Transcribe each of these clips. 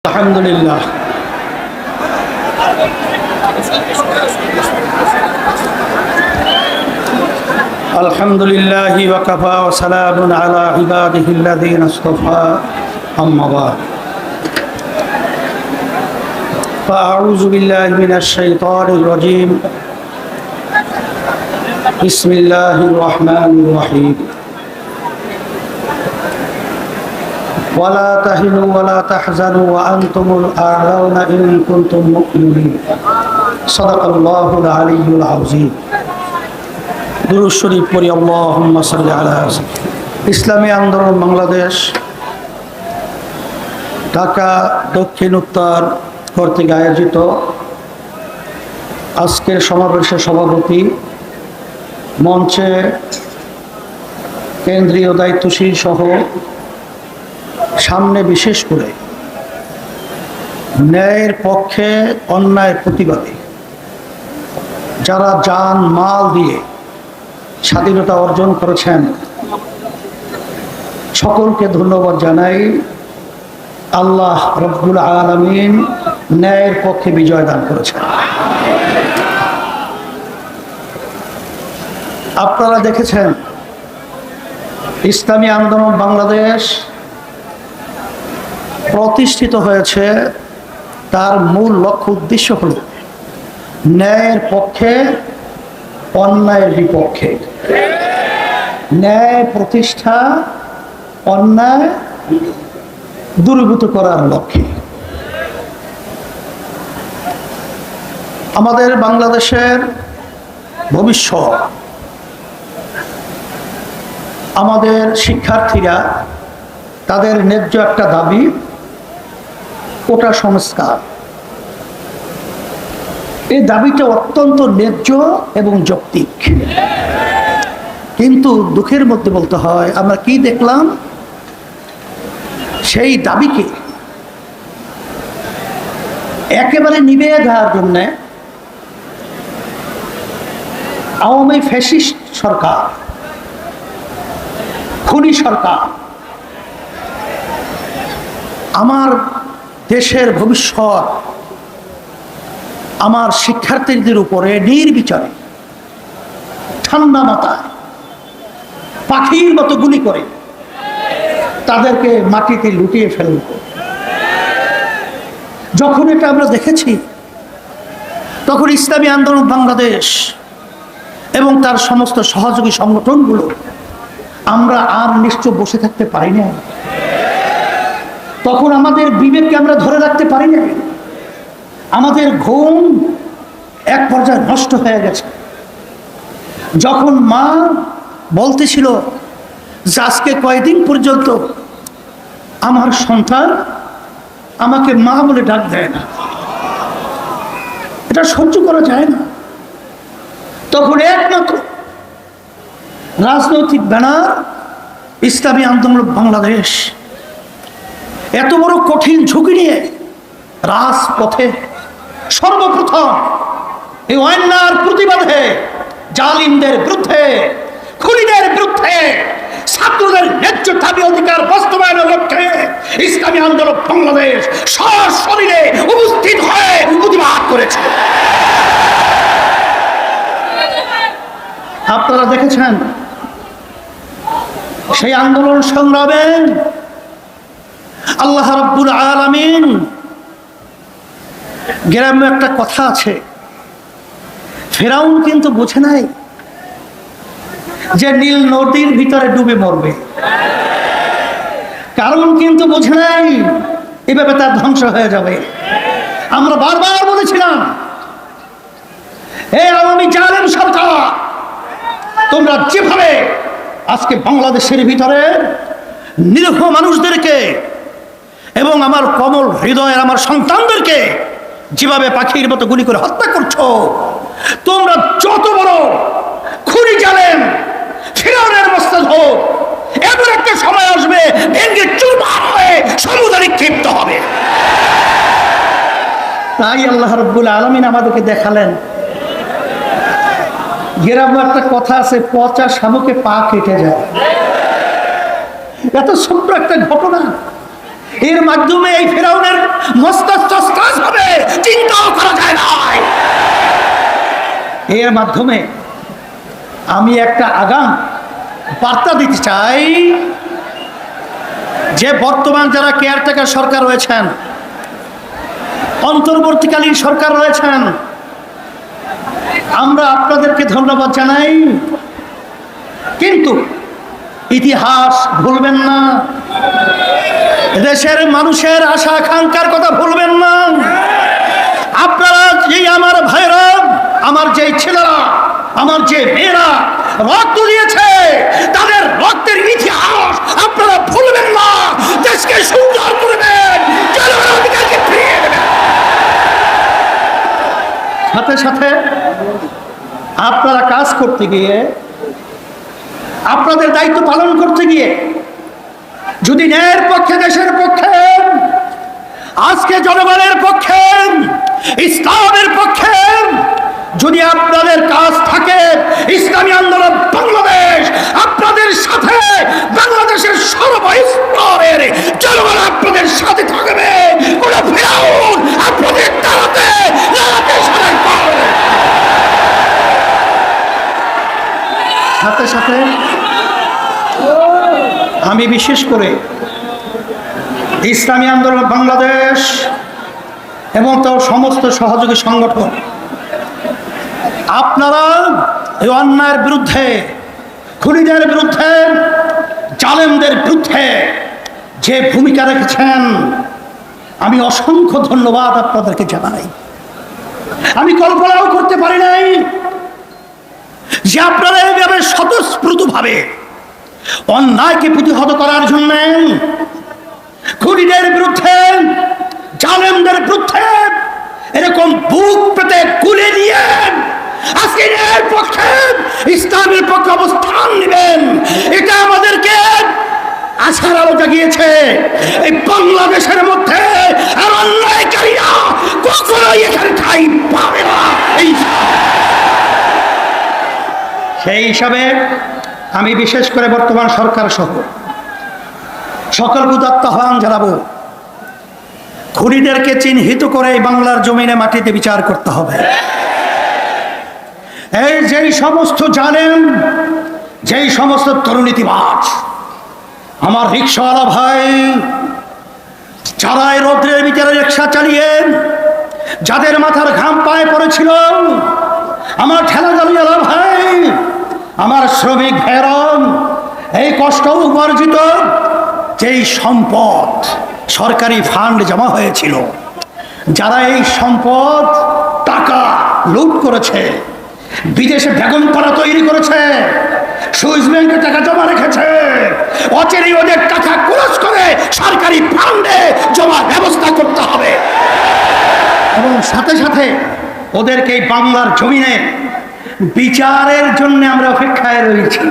আলহামদুলিল্লাহ আলহামদুলিল্লাহি ওয়া কাফা ওয়া সালামুন আলা ইবাদিহিল্লাযীনা ইসতাফা আম্মা বা'দ ফাআউযু বিল্লাহি মিনাশ শাইতানির রাজীম বিসমিল্লাহির রাহমানির রাহিম ولا تهنوا ولا تحزنوا وأنتم الأعلون إن كنتم مؤمنين صدق الله العلي العظيم দুরূদ শরীফ পড়ি আল্লাহুম্মা সাল্লি আলা ইসলামী আন্দোলন বাংলাদেশ ঢাকা দক্ষিণ উত্তর কর্তৃক আয়োজিত আজকের সমাবেশের সভাপতি মঞ্চে কেন্দ্রীয় দায়িত্বশীল সহ সামনে বিশেষ করে ন্যায়ের পক্ষে অন্যায়ের প্রতিবাদে যারা জান মাল দিয়ে স্বাধীনতা অর্জন করেছেন সকলকে ধন্যবাদ জানাই। আল্লাহ রব্বুল আলামিন ন্যায়ের পক্ষে বিজয় দান করেছেন। আপনারা দেখেছেন ইসলামী আন্দোলন বাংলাদেশ প্রতিষ্ঠিত হয়েছে, তার মূল লক্ষ্য উদ্দেশ্য হল ন্যায়ের পক্ষে অন্যায়ের বিপক্ষে, ন্যায় প্রতিষ্ঠা, অন্যায় দূরীভূত করার লক্ষ্যে। আমাদের বাংলাদেশের ভবিষ্যৎ, আমাদের শিক্ষার্থীরা তাদের ন্যায্য একটা দাবি, কোটা সংস্কার। এই দাবিটা অত্যন্ত ন্যায্য এবং যৌক্তিক, কিন্তু দুঃখের মধ্যে বলতে হয় আমরা কি দেখলাম, সেই দাবিকে একেবারে নিভিয়ে দেওয়ার জন্য আওয়ামী ফ্যাসিস্ট সরকার, খুনি সরকার আমার দেশের ভবিষ্যৎ, আমার শিক্ষার্থীদের উপরে নির্বিচারে ঠান্ডা মাথায় পাখির মতো গুলি করে তাদেরকে মাটিতে লুটিয়ে ফেলল। যখন এটা আমরা দেখেছি তখন ইসলামী আন্দোলন বাংলাদেশ এবং তার সমস্ত সহযোগী সংগঠনগুলো আমরা আর নিশ্চয় বসে থাকতে পারি না। তখন আমাদের বিবেককে আমরা ধরে রাখতে পারি না, আমাদের ঘুম এক পর্যায়ে নষ্ট হয়ে গেছে। যখন মা বলতেছিল যে আজকে কয়েকদিন পর্যন্ত আমার সন্তান আমাকে মা বলে ডাক দেয় না, এটা সহ্য করা যায় না। তখন একমাত্র রাজনৈতিক ব্যানার ইসলামী আন্দোলন বাংলাদেশ এত বড় কঠিন ঝুঁকি নিয়ে রাজপথে সর্বপ্রথম এই অন্যায়ের প্রতিবাদে, জালিমদের বিরুদ্ধে, খুনিদের বিরুদ্ধে, ছাত্রদের ন্যায্য দাবি অধিকার বাস্তবায়নের লক্ষ্যে ইসলামী আন্দোলন বাংলাদেশ সশরীরে উপস্থিত হয়ে প্রতিবাদ করেছে। আপনারা দেখেছেন সেই আন্দোলন সংগ্রামে আল্লাহ রাব্বুল আলামিন, গ্রামে একটা কথা আছে, ফেরাউন কিন্তু বুঝে নাই যে নীল নদীর ভিতরে ডুবে মরবে, কারণ কিন্তু বুঝে নাই এভাবে তার ধ্বংস হয়ে যাবে। আমরা বারবার বলেছিলাম, হে আওয়ামী জালেম সরকার, তোমরা যেভাবে আজকে বাংলাদেশের ভিতরে নিরীহ মানুষদেরকে এবং আমার কোমল হৃদয়ের আমার সন্তানদেরকে যেভাবে পাখির মতো গুলি করে হত্যা করছো, তোমরা যত বড় খুনি জালেম ফিরআউনের মস্তক হোক, এমন একটা সময় আসবে ভেঙে চুরমার হয়ে সমুদ্রে নিক্ষিপ্ত হবে। তাই আল্লাহ রাব্বুল আলামিন আমাদেরকে দেখালেন। গ্রামে একটা কথা আছে, পচা শামুকে পা কেটে যায়। এত ছোট্ট একটা ঘটনা এর মাধ্যমে এই ফেরাউনের মস্তিষ্ক স্থাস হবে, চিন্তাও করা যায় না। এর মাধ্যমে আমি একটা আগাম বার্তা দিতে চাই যে বর্তমান যারা কেয়ারটেকার সরকার রয়েছেন, অন্তর্বর্তীকালীন সরকার রয়েছেন, আমরা আপনাদেরকে ধন্যবাদ জানাই, কিন্তু ইতিহাস ভুলবেন না, দেশের মানুষের আশা আকাঙ্ক্ষার কথা ভুলবেন না। আপনারা যেই আমার ভাইরা, আমার যেই ছেলেরা, আমার যে মেয়েরা রক্ত দিয়েছে, তাদের রক্তের ইতিহাস আপনারা ভুলবেন না। দেশকে সুন্দর করবেন, জনগণের অধিকারকে ফিরিয়ে দেবেন। সাথে সাথে আপনারা কাজ করতে গিয়ে, আপনাদের দায়িত্ব পালন করতে গিয়ে যদি ন্যায়ের পক্ষে, দেশের পক্ষে, আজকে জনগণের পক্ষে, ইসলামের পক্ষে যদি আপনাদের কাজ থাকে, ইসলামী আন্দোলন বাংলাদেশ আপনাদের সাথে, বাংলাদেশের সর্বস্তরের জনগণ আপনাদের সাথে থাকবে। কোন ফেরাউন আপনাদের দাঁড়াতে সাথে সাথে আমি বিশেষ করে ইসলামী আন্দোলন বাংলাদেশ এবং তার সমস্ত সহযোগী সংগঠন, আপনারা এই অন্যায়ের বিরুদ্ধে, খুনিদের বিরুদ্ধে, জালেমদের বিরুদ্ধে যে ভূমিকা রেখেছেন, আমি অসংখ্য ধন্যবাদ আপনাদেরকে জানাই। আমি কল্পনাও করতে পারি নাই যে আপনারা এইভাবে স্বতঃস্ফূর্তভাবে অন্যায়কে প্রতিহত করার জন্য, খুনিদের বিরুদ্ধে, জালেমদের বিরুদ্ধে এরকম বুক পেতে গুলি দিয়ে আজকে এর পক্ষে, ইসলামের পক্ষে অবস্থান নেবেন। এটা আমাদেরকে আশার আলো জাগিয়েছে। এই বাংলাদেশের মধ্যে আর অন্যায়কারীরা কখনোই এখানে ঠাঁই পাবে না। সেই হিসাবে আমি বিশেষ করে বর্তমান সরকার সহ সকলকে উদাত্ত আহ্বান জানাবো, খুনিদেরকে চিহ্নিত করে বাংলার জমিনে মাটিতে বিচার করতে হবে। এই যেই সমস্ত জালেম, যেই সমস্ত দুর্নীতিবাজ, আমার রিক্সাওয়ালা ভাই, যারা এই রৌদ্রের ভিতরে রিক্সা চালিয়ে যাদের মাথার ঘাম পায়ে পড়েছিল, আমার ঠেলা গাড়িওয়ালা ভাই, আমার শ্রমিক ভাইরাম, এই কষ্ট উপার্জিত যেই সম্পদ সরকারি ফান্ড জমা হয়েছিল, যারা এই সম্পদ টাকা লুট করেছে, বিদেশে বেগমপাড়া তৈরি করেছে, সুইস ব্যাংকে টাকা জমা রেখেছে, অচেরেই ওদের টাকা খরচ করে সরকারি ফান্ডে জমার ব্যবস্থা করতে হবে। এবং সাথে সাথে ওদেরকে এই বাংলার জমিনে বিচারের জন্য আমরা অপেক্ষায় রয়েছি।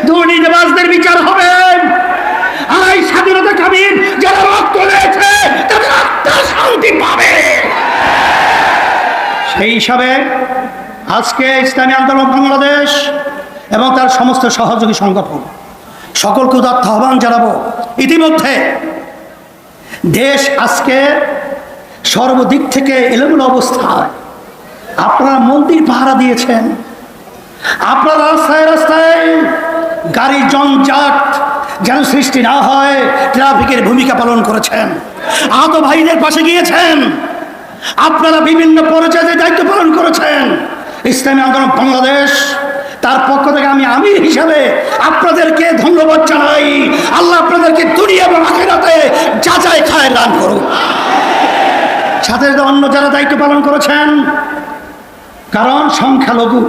দুর্নীতিবাজদের বিচার হবে, আর এই স্বাধীনতাকামী যারা রক্ত দিয়েছে তাদের আত্মা শান্তি পাবে। সেই হিসাবে আজকে ইসলামী আন্দোলন বাংলাদেশ এবং তার সমস্ত সহযোগী সংগঠন সকলকে উদাত্ত আহ্বান জানাবো। ইতিমধ্যে দেশ আজকে সর্বদিক থেকে এলোমেলো অবস্থায়, আপনারা মন্দির পাহারা দিয়েছেন, আপনারা রাস্তায় রাস্তায় গাড়ি জঞ্জাট যেন সৃষ্টি না হয় ট্রাফিকের ভূমিকা পালন করেছেন, আহত ভাইদের পাশে গিয়েছেন, আপনারা বিভিন্ন পর্যায়ে দায়িত্ব পালন করেছেন। ইসলামী আন্দোলন বাংলাদেশ তার পক্ষ থেকে আমি আমির হিসাবে আপনাদেরকে ধন্যবাদ জানাই। আল্লাহ আপনাদেরকে দুনিয়া এবং আখিরাতে যাচাই খায় দান করুন। সাথে অন্য যারা দায়িত্ব পালন করেছেন, কারণ সংখ্যালঘু,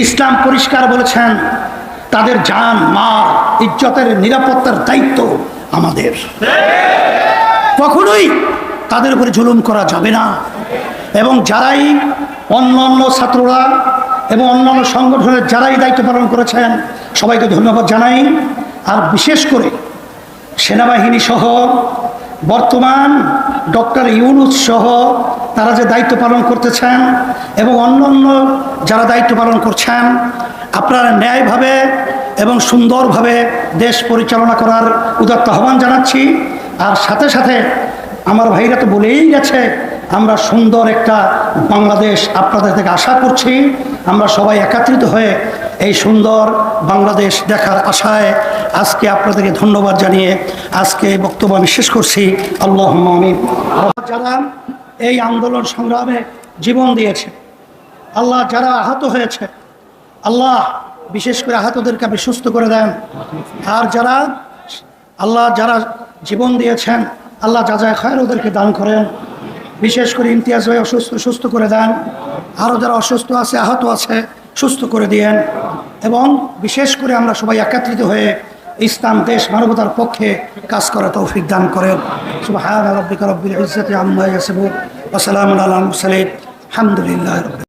ইসলাম পরিষ্কার বলেছেন তাদের জান, মাল, ইজ্জতের নিরাপত্তার দায়িত্ব আমাদের। কখনোই তাদের উপরে জুলুম করা যাবে না। এবং যারাই অন্য ছাত্ররা এবং অন্যান্য সংগঠনের যারাই দায়িত্ব পালন করেছেন সবাইকে ধন্যবাদ জানাই। আর বিশেষ করে সেনাবাহিনী সহ বর্তমান ডক্টর ইউনূস সহ তারা যে দায়িত্ব পালন করতেছেন এবং অন্যান্য যারা দায়িত্ব পালন করছেন, আপনারা ন্যায়ভাবে এবং সুন্দরভাবে দেশ পরিচালনা করার উদাত্ত আহ্বান জানাচ্ছি। আর সাথে সাথে আমার ভাইরা তো বলেই গেছে, আমরা সুন্দর একটা বাংলাদেশ আপনাদের থেকে আশা করছি। আমরা সবাই একত্রিত হয়ে এই সুন্দর বাংলাদেশ দেখার আশায় আজকে আপনাদেরকে ধন্যবাদ জানিয়ে আজকে বক্তব্য আমি শেষ করছি। আল্লাহুম্মা আমিন। যারা এই আন্দোলন সংগ্রামে জীবন দিয়েছে, আল্লাহ যারা আহত হয়েছে, আল্লাহ বিশেষ করে আহতদেরকে আপনি সুস্থ করে দেন। আর যারা জীবন দিয়েছেন, আল্লাহ যাজায় খায়ের ওদেরকে দান করেন। বিশেষ করে ইমতিয়াজ ভাই সুস্থ করে দেন। আরও যারা অসুস্থ আছে, আহত আছে, সুস্থ করে দিয়েন। এবং বিশেষ করে আমরা সবাই একত্রিত হয়ে ইসলাম দেশ মানবতার পক্ষে কাজ করা তৌফিক দান করেন। সুবহান রাব্বিকা রাব্বিল ইজ্জাতি আম্মা ইয়াসিফুন ওয়া সালামুন আলাল মুরসালিন আলহামদুলিল্লাহি রাব্বিল